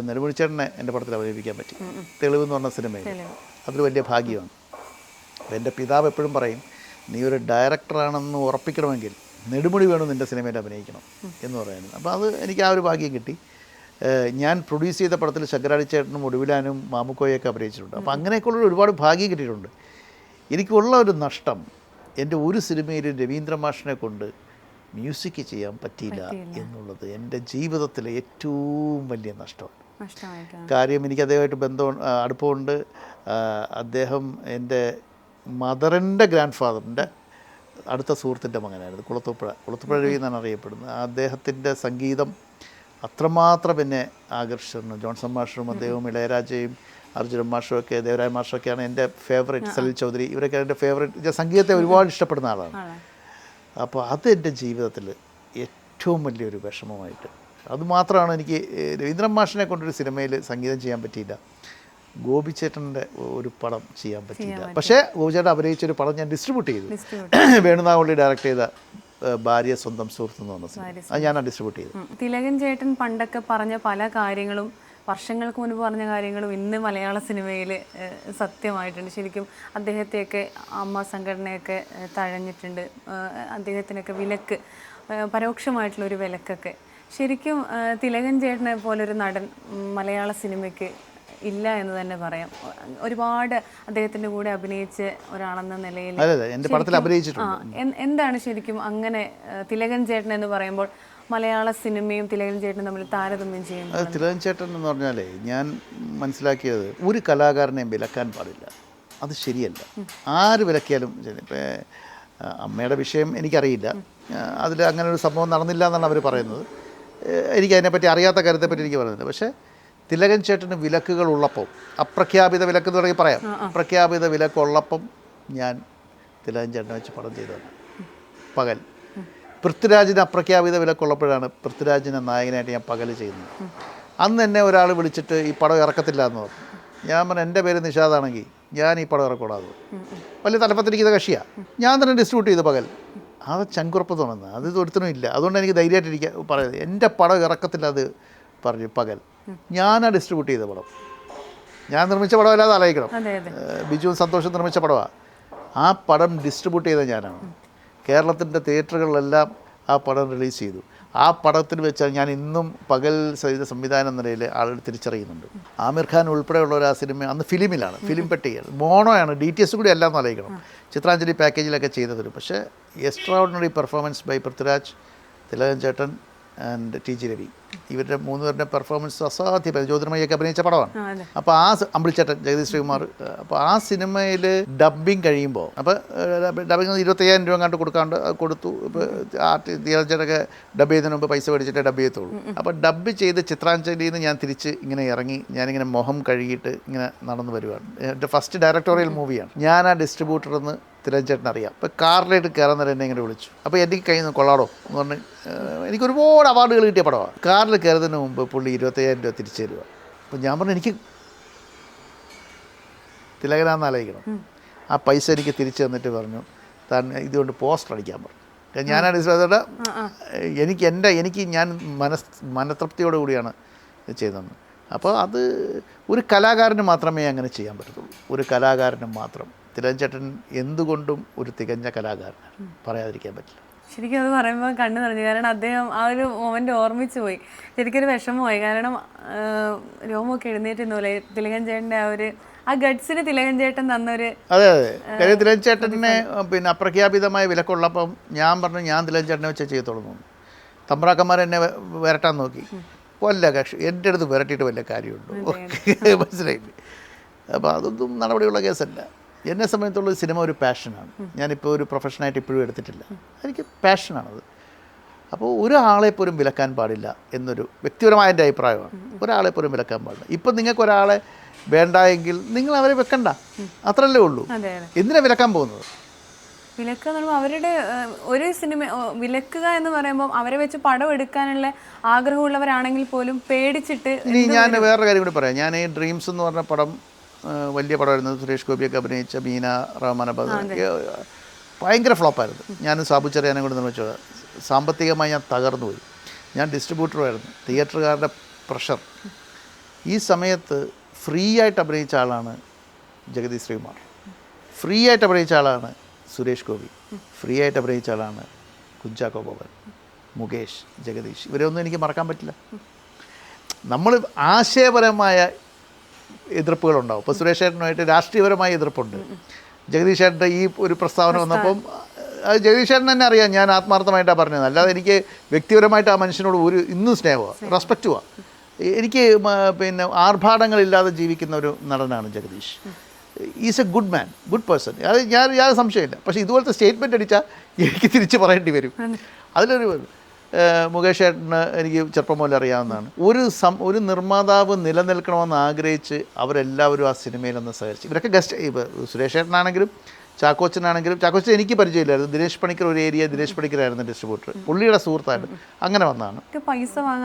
നെടുമുടിച്ചേട്ടനെ എൻ്റെ പടത്തിൽ അഭിനയിപ്പിക്കാൻ പറ്റി. തെളിവ് എന്ന് പറഞ്ഞ സിനിമയിൽ അതൊരു വലിയ ഭാഗ്യമാണ്. അപ്പോൾ എൻ്റെ പിതാവ് എപ്പോഴും പറയും, നീ ഒരു ഡയറക്ടറാണെന്ന് ഉറപ്പിക്കണമെങ്കിൽ നെടുമുടി വേണം നിൻ്റെ സിനിമയിൽ അഭിനയിക്കണം എന്ന് പറയുന്നത്. അപ്പോൾ അത് എനിക്ക് ആ ഒരു ഭാഗ്യം കിട്ടി. ഞാൻ പ്രൊഡ്യൂസ് ചെയ്ത പടത്തിൽ ശങ്കരാടി ചേട്ടനും ഒടുവിലാനും മാമുക്കോയൊക്കെ അഭിനയിച്ചിട്ടുണ്ട്. അപ്പോൾ അങ്ങനെയൊക്കെയുള്ള ഒരുപാട് ഭാഗ്യം കിട്ടിയിട്ടുണ്ട്. എനിക്കുള്ള ഒരു നഷ്ടം, എൻ്റെ ഒരു സിനിമയിലും രവീന്ദ്ര മാഷിനെ കൊണ്ട് മ്യൂസിക് ചെയ്യാൻ പറ്റിയില്ല എന്നുള്ളത് എൻ്റെ ജീവിതത്തിലെ ഏറ്റവും വലിയ നഷ്ടമാണ്. കാര്യം എനിക്ക് അദ്ദേഹമായിട്ട് അടുപ്പമുണ്ട്. അദ്ദേഹം എൻ്റെ മദറിൻ്റെ ഗ്രാൻഡ് ഫാദറിൻ്റെ അടുത്ത സുഹൃത്തിൻ്റെ മകനായിരുന്നു. കുളത്തുപുഴ രവി എന്നാണ് അറിയപ്പെടുന്നത്. അദ്ദേഹത്തിൻ്റെ സംഗീതം അത്രമാത്രം എന്നെ ആകർഷിച്ചിരുന്നു. ജോൺസൺ മാഷും അദ്ദേഹവും ഇളയരാജയും അർജുനൻ മാഷുമൊക്കെ ദേവരായ മാഷൊക്കെയാണ് എൻ്റെ ഫേവറേറ്റ്. സലിൽ ചൗധരി, ഇവരൊക്കെ എൻ്റെ ഫേവറേറ്റ്. സംഗീതത്തെ ഒരുപാട് ഇഷ്ടപ്പെടുന്ന ആളാണ്. അപ്പോൾ അത് എൻ്റെ ജീവിതത്തിൽ ഏറ്റവും വലിയൊരു വിഷമമായിട്ട്, അതുമാത്രമാണ് എനിക്ക് രവീന്ദ്രൻ മാഷിനെ കൊണ്ടൊരു സിനിമയിൽ സംഗീതം ചെയ്യാൻ പറ്റിയില്ല. ഗോപിച്ചേട്ടൻ്റെ ഒരു പടം ചെയ്യാൻ പറ്റിയില്ല. പക്ഷേ ഗോപിച്ചേട്ടൻ അഭിനയിച്ചൊരു പടം ഞാൻ ഡിസ്ട്രിബ്യൂട്ട് ചെയ്തു. വേണുനാഗവള്ളി ഡയറക്റ്റ് ചെയ്ത ഭാര്യ സ്വന്തം സുഹൃത്ത് എന്ന് പറഞ്ഞ സിനിമ, അത് ഞാനാണ് ഡിസ്ട്രിബ്യൂട്ട് ചെയ്തത്. തിലകൻ ചേട്ടൻ പണ്ടൊക്കെ പറഞ്ഞ പല കാര്യങ്ങളും, വർഷങ്ങൾക്ക് മുൻപ് പറഞ്ഞ കാര്യങ്ങളും ഇന്ന് മലയാള സിനിമയിൽ സത്യമായിട്ടുണ്ട്. ശരിക്കും അദ്ദേഹത്തെയൊക്കെ അമ്മ സംഘടനയൊക്കെ തഴഞ്ഞിട്ടുണ്ട്. അദ്ദേഹത്തിനൊക്കെ വിലക്ക്, പരോക്ഷമായിട്ടുള്ളൊരു വിലക്കൊക്കെ. ശരിക്കും തിലകൻ ചേട്ടനെ പോലൊരു നടൻ മലയാള സിനിമയ്ക്ക് ഇല്ല എന്ന് തന്നെ പറയാം. ഒരുപാട് അദ്ദേഹത്തിൻ്റെ കൂടെ അഭിനയിച്ച ഒരാളെന്ന നിലയിൽ എന്താണ് ശരിക്കും അങ്ങനെ തിലകൻ ചേട്ടൻ എന്ന് പറയുമ്പോൾ മലയാള സിനിമയും തിലകൻ ചേട്ടനും തമ്മിൽ താരതമ്യം ചെയ്യുമ്പോൾ? തിലകൻ ചേട്ടൻ എന്ന് പറഞ്ഞാലേ, ഞാൻ മനസ്സിലാക്കിയത് ഒരു കലാകാരനെയും വിലക്കാൻ പാടില്ല. അത് ശരിയല്ല. ആര് വിലക്കിയാലും ശരി. ഇപ്പോൾ അമ്മയുടെ വിഷയം എനിക്കറിയില്ല. അതിൽ അങ്ങനെ ഒരു സംഭവം നടന്നില്ല എന്നാണ് അവർ പറയുന്നത്. എനിക്കതിനെപ്പറ്റി അറിയാത്ത കാര്യത്തെപ്പറ്റി എനിക്ക് പറയുന്നില്ല. പക്ഷേ തിലകൻ ചേട്ടന് വിലക്കുകളുള്ളപ്പം, അപ്രഖ്യാപിത വിലക്ക് എന്ന് വേണമെങ്കിൽ പറയാം, അപ്രഖ്യാപിത വിലക്കുള്ളപ്പം ഞാൻ തിലകൻ ചേട്ടനെ വെച്ച് പടം ചെയ്തതാണ് പകൽ. പൃഥ്വിരാജിന് അപ്രഖ്യാപിത വിലക്കുള്ളപ്പോഴാണ് പൃഥ്വിരാജിനെ നായകനായിട്ട് ഞാൻ പകൽ ചെയ്യുന്നത്. അന്ന് എന്നെ ഒരാൾ വിളിച്ചിട്ട് ഈ പടം ഇറക്കത്തില്ല എന്ന് പറഞ്ഞു. ഞാൻ പറഞ്ഞു എൻ്റെ പേര് നിഷാദാണെങ്കിൽ ഞാൻ ഈ പടം ഇറക്കൂടാതെ, വലിയ തലപ്പത്തിരിക്കുന്ന കക്ഷിയാണ്, ഞാൻ തന്നെ ഡിസ്ട്രിബ്യൂട്ട് ചെയ്ത് പകൽ. ആ ചങ്കുറപ്പ് തോന്നുന്നത് അത് ഒരുത്തനും ഇല്ല. അതുകൊണ്ട് എനിക്ക് ധൈര്യമായിട്ടിരിക്കാൻ പറയുന്നത്, എൻ്റെ പടം ഇറക്കത്തില്ല അത് പറഞ്ഞു പകൽ. ഞാനാ ഡിസ്ട്രിബ്യൂട്ട് ചെയ്ത പടം, ഞാൻ നിർമ്മിച്ച പടമല്ലാതെ ആലോചിക്കണം. ബിജുവും സന്തോഷം നിർമ്മിച്ച പടമാണ്. ആ പടം ഡിസ്ട്രിബ്യൂട്ട് ചെയ്ത ഞാനാണ്. കേരളത്തിൻ്റെ തിയേറ്ററുകളിലെല്ലാം ആ പടം റിലീസ് ചെയ്തു. ആ പടത്തിൽ വെച്ചാൽ ഞാൻ ഇന്നും പകൽ ചെയ്ത സംവിധാനം എന്ന നിലയിൽ ആളുകൾ തിരിച്ചറിയുന്നുണ്ട്. ആമിർ ഖാൻ ഉൾപ്പെടെയുള്ളവർ ആ സിനിമ അന്ന് ഫിലിമിലാണ്, ഫിലിം പെട്ടിയാണ്, മോണോയാണ്, DTS കൂടി എല്ലാം ആലോചിക്കണം. ചിത്രാഞ്ജലി പാക്കേജിലൊക്കെ ചെയ്തത്. പക്ഷേ extraordinary performance by Prithviraj, Thilakan ചേട്ടൻ ആൻഡ് TG രവി, ഇവരുടെ 3 പേരുടെ പെർഫോമൻസ് അസാധ്യമായി. ജ്യോതിർമയൊക്കെ അഭിനയിച്ച പടമാണ്. അപ്പോൾ ആ അമ്പിളിച്ചേട്ടൻ, ജഗദീഷ് ശ്രീകുമാർ, അപ്പോൾ ആ സിനിമയിൽ ഡബ്ബിങ് കഴിയുമ്പോൾ, അപ്പോൾ ഡബ്ബിങ് 25,000 രൂപ കണ്ട് കൊടുക്കാണ്ട് കൊടുത്തു. ഇപ്പോൾ തിലകൻ ഡബ് ചെയ്തതിന് മുമ്പ് പൈസ മേടിച്ചിട്ടേ ഡബ് ചെയ്യത്തുള്ളൂ. അപ്പോൾ ഡബ്ബ് ചെയ്ത് ചിത്രാഞ്ജലിയിൽ നിന്ന് ഞാൻ തിരിച്ച് ഇങ്ങനെ ഇറങ്ങി, ഞാനിങ്ങനെ മുഖം കഴുകിയിട്ട് ഇങ്ങനെ നടന്നു വരുവാണ്. എൻ്റെ ഫസ്റ്റ് ഡയറക്ടോറിയൽ മൂവിയാണ്. ഞാൻ ആ ഡിസ്ട്രിബ്യൂട്ടറെന്ന് തിലകൻ ചേട്ടൻ അറിയാം. അപ്പോൾ കാറിലേക്ക് കയറാൻ നേരം എന്നെ ഇങ്ങനെ വിളിച്ചു. അപ്പോൾ എനിക്ക് കയ്യിൽ നിന്ന് കൊള്ളാടോ എന്ന് പറഞ്ഞ്, എനിക്ക് ഒരുപാട് അവാർഡുകൾ കിട്ടിയ പടമാണ്. കാറിൽ കയറുന്നതിന് മുമ്പ് പുള്ളി 25,000 രൂപ തിരിച്ചു തരുക. അപ്പോൾ ഞാൻ പറഞ്ഞു, എനിക്ക് തിലകനാന്ന് ആലോചിക്കണം. ആ പൈസ എനിക്ക് തിരിച്ചു തന്നിട്ട് പറഞ്ഞു, താൻ ഇതുകൊണ്ട് പോസ്റ്റർ അടിക്കാൻ പറഞ്ഞു. ഞാൻ എനിക്ക് ഞാൻ മനതൃപ്തിയോടു കൂടിയാണ് ചെയ്തത്. അപ്പോൾ അത് ഒരു കലാകാരന് മാത്രമേ അങ്ങനെ ചെയ്യാൻ പറ്റത്തുള്ളൂ. ഒരു കലാകാരന് മാത്രം. തിലകൻ ചേട്ടൻ എന്തുകൊണ്ടും ഒരു തികഞ്ഞ കലാകാരനാണ്, പറയാതിരിക്കാൻ പറ്റില്ല. ശരിക്കും അത് പറയുമ്പോൾ കണ്ണു നിറഞ്ഞു. കാരണം അദ്ദേഹം ആ ഒരു മൊമെൻ്റ് ഓർമ്മിച്ച് പോയി. ശരിക്കൊരു വിഷമമായി. കാരണം രോമൊക്കെ എഴുന്നേറ്റുന്ന പോലെ തിലകൻ ചേട്ടൻ്റെ ആ ഗഡ്സിന് തിലകൻ ചേട്ടൻ തന്നൊരു. അതെ അതെ, തിലകൻ ചേട്ടനെ പിന്നെ അപ്രഖ്യാപിതമായ വിലക്കുള്ളപ്പം ഞാൻ പറഞ്ഞു, ഞാൻ തിലകൻ ചേട്ടനെ വെച്ച് ചെയ്യത്തോളൂ. തമ്പ്രാക്കന്മാർ എന്നെ വരട്ടാൻ നോക്കി. വല്ല കക്ഷി എൻ്റെ അടുത്ത് വരട്ടിയിട്ട് വല്ല കാര്യമുണ്ടോ? മനസ്സിലായില്ലേ? അപ്പോൾ അതൊന്നും നടപടിയുള്ള കേസല്ല. എന്നെ സംബന്ധിച്ചുള്ള സിനിമ ഒരു പാഷനാണ്. ഞാനിപ്പോൾ ഒരു പ്രൊഫഷനായിട്ട് ഇപ്പോഴും എടുത്തിട്ടില്ല. എനിക്ക് പാഷനാണത്. അപ്പോൾ ഒരാളെ പോലും വിലക്കാൻ പാടില്ല എന്നൊരു വ്യക്തിപരമായ എൻ്റെ അഭിപ്രായമാണ്. ഒരാളെ പോലും വിലക്കാൻ പാടില്ല. ഇപ്പം നിങ്ങൾക്ക് ഒരാളെ വേണ്ട എങ്കിൽ നിങ്ങൾ അവരെ വെക്കണ്ട, അത്രയല്ലേ ഉള്ളൂ. എന്തിനാണ് വിലക്കാൻ പോകുന്നത്? വിലക്കുക എന്ന് പറയുമ്പോൾ അവരുടെ ഒരു സിനിമ വിലക്കുക എന്ന് പറയുമ്പോൾ അവരെ വെച്ച് പടം എടുക്കാനുള്ള ആഗ്രഹമുള്ളവരാണെങ്കിൽ പോലും പേടിച്ചിട്ട്. ഇനി ഞാൻ വേറൊരു കാര്യം കൂടി പറയാം. ഞാൻ ഈ ഡ്രീംസ് എന്ന് പറഞ്ഞ പടം വലിയ പടമായിരുന്നു. സുരേഷ് ഗോപിയൊക്കെ അഭിനയിച്ച മീന റഹ്മാനബാദ് ഭയങ്കര ഫ്ലോപ്പായിരുന്നു. ഞാനും സാബു ചെറിയാനും കൂടി നിർമ്മിച്ചത്. സാമ്പത്തികമായി ഞാൻ തകർന്നു പോയി. ഞാൻ ഡിസ്ട്രിബ്യൂട്ടറുമായിരുന്നു. തിയേറ്ററുകാരുടെ പ്രഷർ. ഈ സമയത്ത് ഫ്രീ ആയിട്ട് അഭിനയിച്ച ആളാണ് ജഗദീഷ് ശ്രീകുമാർ, ഫ്രീ ആയിട്ട് അഭിനയിച്ച ആളാണ് സുരേഷ് ഗോപി, ഫ്രീ ആയിട്ട് അഭിനയിച്ച ആളാണ് കുഞ്ചാക്കോ ബോബൻ, മുകേഷ്, ജഗദീഷ്. ഇവരെയൊന്നും എനിക്ക് മറക്കാൻ പറ്റില്ല. നമ്മൾ ആശയപരമായ എതിർപ്പുകളുണ്ടാവും. ഇപ്പോൾ സുരേഷ് ചേട്ടനുമായിട്ട് രാഷ്ട്രീയപരമായ എതിർപ്പുണ്ട്. ജഗദീഷ് ചേട്ടൻ്റെ ഈ ഒരു പ്രസ്താവന വന്നപ്പം അത് ജഗദീഷ് ചേട്ടൻ തന്നെ അറിയാം ഞാൻ ആത്മാർത്ഥമായിട്ടാണ് പറഞ്ഞത്. അല്ലാതെ എനിക്ക് വ്യക്തിപരമായിട്ട് ആ മനുഷ്യനോട് ഇന്നും സ്നേഹമാണ്, റെസ്പെക്റ്റുമാണ്. എനിക്ക് പിന്നെ ആർഭാടങ്ങളില്ലാതെ ജീവിക്കുന്ന ഒരു നടനാണ് Jagadish. Is a good man, good person. അത് യാതൊരു സംശയമില്ല. പക്ഷേ ഇതുപോലത്തെ സ്റ്റേറ്റ്മെൻറ്റ് അടിച്ചാൽ എനിക്ക് തിരിച്ച് പറയേണ്ടി വരും. അതിലൊരു മുകേഷ് ചേട്ടന് എനിക്ക് ചെറുപ്പം പോലെ അറിയാവുന്നതാണ്. ഒരു നിർമ്മാതാവ് നിലനിൽക്കണമെന്ന് ആഗ്രഹിച്ച് അവരെല്ലാവരും ആ സിനിമയിലൊന്ന് സഹകരിച്ചു. ഇവരൊക്കെ ഗസ്റ്റ്, ഇപ്പോൾ സുരേഷ് ചേട്ടനാണെങ്കിലും ചാക്കോച്ചനാണെങ്കിലും, ചാക്കോച്ചൻ എനിക്ക് പരിചയമില്ലായിരുന്നു. ദിനേശ് പണിക്കർ ഒരു ഏരിയ, ദിനേശ് പണിക്കരായിരുന്നു ഡിസ്ട്രിബ്യൂട്ടർ, പുള്ളിയുടെ സുഹൃത്തായിട്ട് അങ്ങനെ വന്നതാണ്.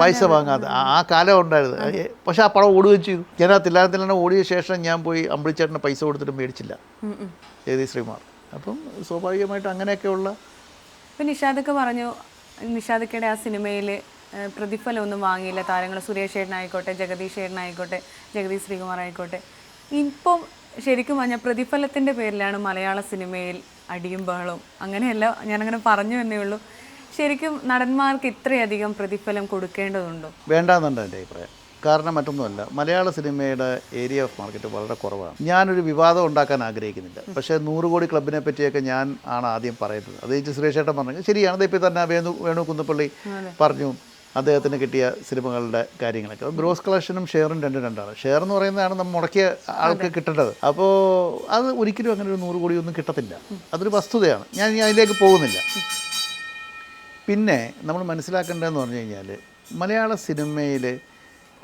പൈസ വാങ്ങാതെ ആ കാലം ഉണ്ടായിരുന്നു. പക്ഷെ ആ പടം ഓടുകയും ചെയ്തു. ഞാൻ ആ തില്ലാനത്തിലാണ് ഓടിയ ശേഷം ഞാൻ പോയി അമ്പിളിച്ചേട്ടന് പൈസ കൊടുത്തിട്ട് മേടിച്ചില്ല, ജഗദീഷ് ശ്രീകുമാർ. അപ്പം സ്വാഭാവികമായിട്ട് അങ്ങനെയൊക്കെയുള്ള. ഇപ്പം നിഷാദൊക്കെ പറഞ്ഞു, നിഷാദക്കയുടെ ആ സിനിമയിൽ പ്രതിഫലം ഒന്നും വാങ്ങിയില്ല താരങ്ങൾ. സുരേഷ് ചേട്ടനായിക്കോട്ടെ, ജഗദീഷ് ചേട്ടനായിക്കോട്ടെ, ജഗദീഷ് ശ്രീകുമാർ ആയിക്കോട്ടെ. ഇപ്പം ശരിക്കും പറഞ്ഞാൽ പ്രതിഫലത്തിൻ്റെ പേരിലാണ് മലയാള സിനിമയിൽ അടിയും ബഹളവും. അങ്ങനെയല്ല, ഞാനങ്ങനെ പറഞ്ഞു എന്നേ ഉള്ളൂ. ശരിക്കും നടന്മാർക്ക് ഇത്രയധികം പ്രതിഫലം കൊടുക്കേണ്ടതുണ്ടോ? വേണ്ടാന്നുണ്ട് എൻ്റെ അഭിപ്രായം. കാരണം മറ്റൊന്നുമല്ല, മലയാള സിനിമയുടെ ഏരിയ ഓഫ് മാർക്കറ്റ് വളരെ കുറവാണ്. ഞാനൊരു വിവാദം ഉണ്ടാക്കാൻ ആഗ്രഹിക്കുന്നില്ല. പക്ഷേ 100 കോടി ക്ലബിനെ പറ്റിയൊക്കെ ഞാൻ ആണ് ആദ്യം പറയുന്നത്. അത് സുരേഷ് ചേട്ടൻ പറഞ്ഞു ശരിയാണ്. ഇപ്പോൾ തന്നെ വേണു കുന്നപ്പള്ളി പറഞ്ഞു, അദ്ദേഹത്തിന് കിട്ടിയ സിനിമകളുടെ കാര്യങ്ങളൊക്കെ. ഗ്രോസ് കളക്ഷനും ഷെയറും രണ്ടാണ്. ഷെയർ എന്ന് പറയുന്നതാണ് നമ്മൾ മുടക്കിയ ആൾക്ക് കിട്ടേണ്ടത്. അപ്പോൾ അത് ഒരിക്കലും അങ്ങനെ ഒരു 100 കോടിയൊന്നും കിട്ടത്തില്ല. അതൊരു വസ്തുതയാണ്. ഞാൻ അതിലേക്ക് പോകുന്നില്ല. പിന്നെ നമ്മൾ മനസ്സിലാക്കേണ്ടതെന്ന് പറഞ്ഞു കഴിഞ്ഞാൽ മലയാള സിനിമയിൽ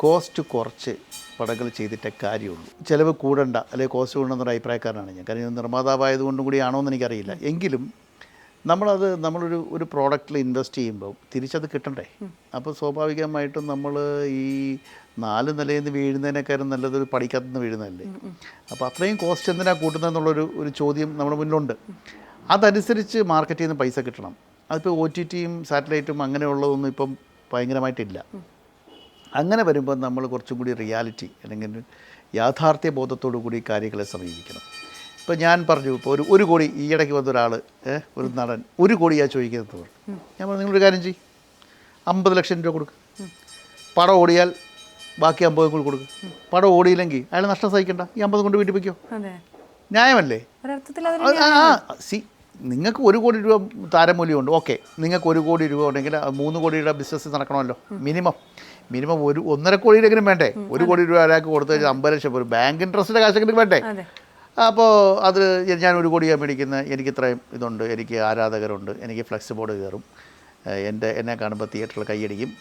കോസ്റ്റ് കുറച്ച് പടങ്ങൾ ചെയ്തിട്ടേ കാര്യമുള്ളൂ. ചിലവ് കൂടണ്ട അല്ലെങ്കിൽ കോസ്റ്റ് കൂടണമെന്നൊരു അഭിപ്രായക്കാരനാണ് ഞാൻ. കാരണം നിർമ്മാതാവായതുകൊണ്ടും കൂടി ആണോ എന്ന് എനിക്കറിയില്ല. എങ്കിലും നമ്മളൊരു പ്രോഡക്റ്റിൽ ഇൻവെസ്റ്റ് ചെയ്യുമ്പോൾ തിരിച്ചത് കിട്ടണ്ടേ. അപ്പോൾ സ്വാഭാവികമായിട്ടും നമ്മൾ ഈ 4 നിലയിൽ നിന്ന് വീഴുന്നതിനേക്കാളും നല്ലതൊരു പടിക്കത്തുനിന്ന് വീഴുന്നതല്ലേ. അപ്പോൾ അത്രയും കോസ്റ്റ് എന്തിനാണ് കൂട്ടുന്നതെന്നുള്ളൊരു ചോദ്യം നമ്മുടെ മുന്നിലുണ്ട്. അതനുസരിച്ച് മാർക്കറ്റിൽ നിന്ന് പൈസ കിട്ടണം. അതിപ്പോൾ OTTയും സാറ്റലൈറ്റും അങ്ങനെയുള്ളതൊന്നും ഇപ്പം ഭയങ്കരമായിട്ടില്ല. അങ്ങനെ വരുമ്പോൾ നമ്മൾ കുറച്ചും കൂടി റിയാലിറ്റി അല്ലെങ്കിൽ യാഥാർത്ഥ്യ ബോധത്തോടു കൂടി കാര്യങ്ങളെ സമീപിക്കണം. ഇപ്പോൾ ഞാൻ പറഞ്ഞു, ഇപ്പോൾ ഒരു കോടി ഈ ഇടയ്ക്ക് വന്ന ഒരാൾ, ഒരു നടൻ 1 കോടിയാണ് ചോദിക്കുന്നത്. ഞാൻ പറഞ്ഞു നിങ്ങളൊരു കാര്യം ചെയ്യും, 50 ലക്ഷം രൂപ കൊടുക്കും. പടം ഓടിയാൽ ബാക്കി 50 കൂടി കൊടുക്കും. പടം ഓടിയില്ലെങ്കിൽ അയാൾ നഷ്ടം സഹിക്കണ്ട, ഈ 50 കൊണ്ട് വീട്ടിൽ വയ്ക്കോ. ന്യായമല്ലേ? നിങ്ങൾക്ക് 1 കോടി രൂപ താരമൂല്യമുണ്ട്. ഓക്കെ, നിങ്ങൾക്ക് 1 കോടി രൂപ ഉണ്ടെങ്കിൽ 3 കോടിയുടെ ബിസിനസ് നടക്കണമല്ലോ. മിനിമം 1.5 കോടിയിലെങ്കിലും വേണ്ടേ? 1 കോടി രൂപ ഒരാൾക്ക് കൊടുത്തു കഴിഞ്ഞാൽ 50 ലക്ഷം ഒരു ബാങ്ക് ഇൻട്രസ്റ്റിൻ്റെ കാശെങ്കിലും വേണ്ടേ? അപ്പോൾ അത് ഞാൻ 1 കോടിയാണ് മേടിക്കുന്നത്, എനിക്ക് ഇത്രയും ഇതുണ്ട്, എനിക്ക് ആരാധകരുണ്ട്, എനിക്ക് ഫ്ലെക്സ് ബോർഡ് കയറും, എന്നെ കാണുമ്പോൾ തിയേറ്ററിൽ കൈയടിക്കും,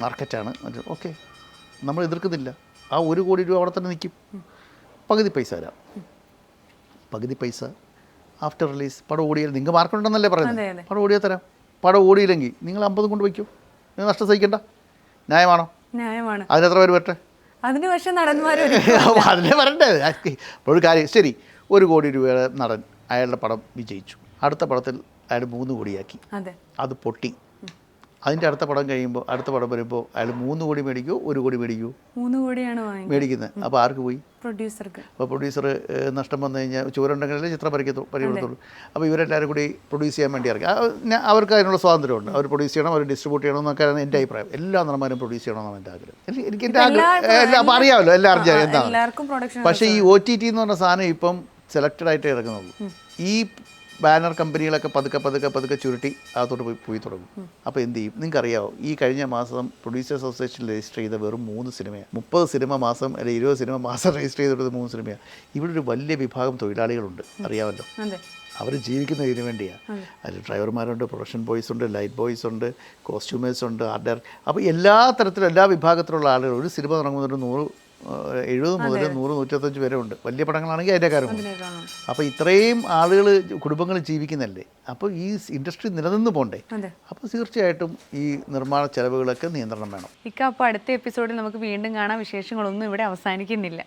മാർക്കറ്റാണ്. ഓക്കെ, നമ്മൾ എതിർക്കുന്നില്ല. ആ 1 കോടി രൂപ അവിടെ തന്നെ നിൽക്കും. പകുതി പൈസ തരാം. പകുതി പൈസ ആഫ്റ്റർ റിലീസ് പടം ഓടിയാൽ നിങ്ങൾക്ക് മാർക്കുണ്ടെന്നല്ലേ പറയുന്നത്. പടം ഓടിയാൽ തരാം. പടം ഓടിയില്ലെങ്കിൽ നിങ്ങൾ 50 കൊണ്ട് വയ്ക്കും. നിങ്ങൾ നഷ്ടം സഹിക്കണ്ട. ന്യായമാണോ? ന്യായമാണ്. അതിനെത്ര പേര് വരട്ടെ? അതിന് പക്ഷേ നടന്മാർ അതിനെ വരണ്ടേ. ഒരു കാര്യം ശരി, 1 കോടി രൂപയുടെ നടൻ അയാളുടെ പടം വിജയിച്ചു. അടുത്ത പടത്തിൽ അയാൾ 3 കോടിയാക്കി. അത് പൊട്ടി. അതിൻ്റെ അടുത്ത പടം കഴിയുമ്പോൾ അടുത്ത പടം വരുമ്പോൾ അയാൾ 3 കോടി മേടിക്കുമോ 1 കോടി മേടിക്കുമോ? 3 കോടിയാണ് മേടിക്കുന്നത്. അപ്പോൾ ആർക്ക് പോയി? പ്രൊഡ്യൂസർക്ക്. അപ്പോൾ പ്രൊഡ്യൂസർ നഷ്ടം വന്നു കഴിഞ്ഞാൽ ചുവരുണ്ടെങ്കിലല്ലേ ചിത്രം പരിവർത്തുള്ളൂ. അപ്പോൾ ഇവരെല്ലാവരും കൂടി പ്രൊഡ്യൂസ് ചെയ്യാൻ വേണ്ടി ഇറങ്ങി. അവർക്ക് അതിനുള്ള സ്വാതന്ത്ര്യമുണ്ട്. അവർ പ്രൊഡ്യൂസ് ചെയ്യണം, അവർ ഡിസ്ട്രിബ്യൂട്ട് ചെയ്യണം എന്നൊക്കെയാണ് എൻ്റെ അഭിപ്രായം. എല്ലാ നടന്മാരും പ്രൊഡ്യൂസ് ചെയ്യണമെന്നാണ് എൻ്റെ ആഗ്രഹം. എനിക്ക് എൻ്റെ ആഗ്രഹം അപ്പോൾ അറിയാമല്ലോ എല്ലാവർക്കും എന്താണ്. പക്ഷേ ഈ OTT എന്ന് പറഞ്ഞ സാധനം ഇപ്പം സെലക്റ്റഡ് ആയിട്ടേ ഇറങ്ങുന്നുള്ളൂ. ഈ ബാനർ കമ്പനികളൊക്കെ പതുക്കെ ചുരുട്ടി അകത്തോട്ട് പോയി തുടങ്ങും. അപ്പോൾ എന്ത് ചെയ്യും? നിങ്ങൾക്കറിയാമോ, ഈ കഴിഞ്ഞ മാസം പ്രൊഡ്യൂസേഴ്സ് അസോസിയേഷൻ രജിസ്റ്റർ ചെയ്ത വെറും 3 സിനിമയാണ്. 30 സിനിമ മാസം അല്ലെങ്കിൽ 20 സിനിമ മാസം രജിസ്റ്റർ ചെയ്തിട്ട് 3 സിനിമയാണ്. ഇവിടെ ഒരു വലിയ വിഭാഗം തൊഴിലാളികളുണ്ട്, അറിയാമല്ലോ. അവർ ജീവിക്കുന്നതിന് വേണ്ടിയാണ്. അതിൽ ഡ്രൈവർമാരുണ്ട്, പ്രൊഡക്ഷൻ ബോയ്സ് ഉണ്ട്, ലൈറ്റ് ബോയ്സ് ഉണ്ട്, കോസ്റ്റ്യൂമേഴ്സ് ഉണ്ട്, ആർട്ട് ഡയറക്ടർ. അപ്പോൾ എല്ലാ തരത്തിലും എല്ലാ വിഭാഗത്തിലുള്ള ആളുകൾ ഒരു സിനിമ തുടങ്ങുന്നൊരു 70 മുതൽ 100-125 വരെ ഉണ്ട്. വലിയ പടങ്ങളാണെങ്കിൽ അതിൻ്റെ കാര്യമുണ്ട്. അപ്പോൾ ഇത്രയും ആളുകൾ കുടുംബങ്ങൾ ജീവിക്കുന്നല്ലേ. അപ്പോൾ ഈ ഇൻഡസ്ട്രി നിലനിന്ന് പോകണ്ടേ. അപ്പോൾ തീർച്ചയായിട്ടും ഈ നിർമ്മാണ ചെലവുകളൊക്കെ നിയന്ത്രണം വേണം. അപ്പോൾ അടുത്ത എപ്പിസോഡിൽ നമുക്ക് വീണ്ടും കാണാം. വിശേഷങ്ങളൊന്നും ഇവിടെ അവസാനിക്കുന്നില്ല.